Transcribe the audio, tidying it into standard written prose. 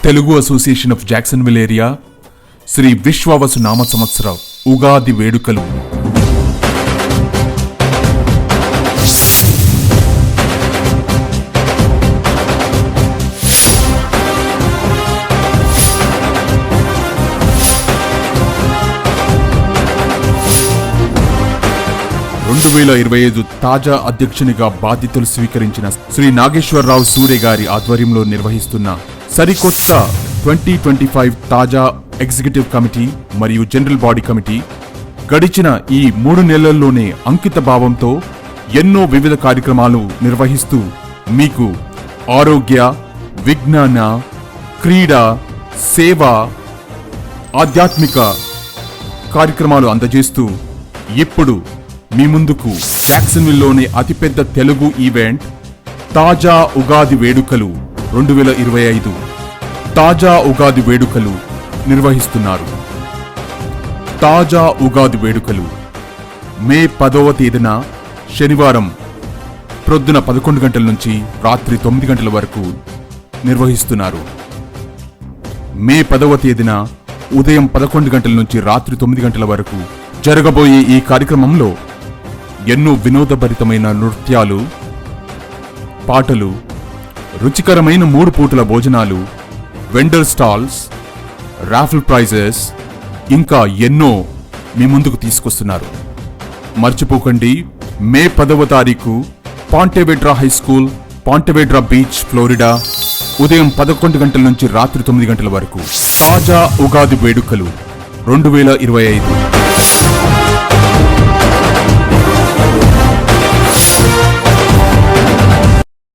Telugu association of Jacksonville area Shri Vishvavasu నామ సంవత్సర ఉగాది వేడుకలు. తాజా అధ్యక్షునిగా బాధ్యతలు స్వీకరించిన శ్రీ నాగేశ్వరరావు సూరే గారి ఆధ్వర్యంలో నిర్వహిస్తున్న సరికొత్త 2025 తాజా ఎగ్జిక్యూటివ్ కమిటీ మరియు జనరల్ బాడీ కమిటీ గడిచిన ఈ 3 నెలల్లోనే అంకిత భావంతో ఎన్నో వివిధ కార్యక్రమాలు నిర్వహిస్తూ మీకు ఆరోగ్య, విజ్ఞాన, క్రీడా, సేవ, ఆధ్యాత్మిక కార్యక్రమాలు అందజేస్తూ ఇప్పుడు మీ ముందుకు జాక్సన్విల్లోని అతిపెద్ద తెలుగు ఈవెంట్ తాజా ఉగాది వేడుకలు 2025 తాజా ఉగాది వేడుకలు నిర్వహిస్తున్నారు. తాజా ఉగాది వేడుకలు మే 10వ తేదీన శనివారం ప్రొద్దున 11 గంటల నుంచి రాత్రి 9 గంటల వరకు నిర్వహిస్తున్నారు. మే 10వ తేదీన ఉదయం 11 గంటల నుంచి రాత్రి 9 గంటల వరకు జరగబోయే ఈ కార్యక్రమంలో ఎన్నో వినోదభరితమైన నృత్యాలు, పాటలు, రుచికరమైన 3 పూటల భోజనాలు, వెండర్ స్టాల్స్, రాఫిల్ ప్రైజెస్ ఇంకా ఎన్నో మీ ముందుకు తీసుకొస్తున్నారు. మర్చిపోకండి, మే 10వ తారీఖు పాంటెవెడ్రా హై స్కూల్, పాంటెవెడ్రా బీచ్, ఫ్లోరిడా, ఉదయం 11 గంటల నుంచి రాత్రి 9 గంటల వరకు తాజా ఉగాది వేడుకలు 2025.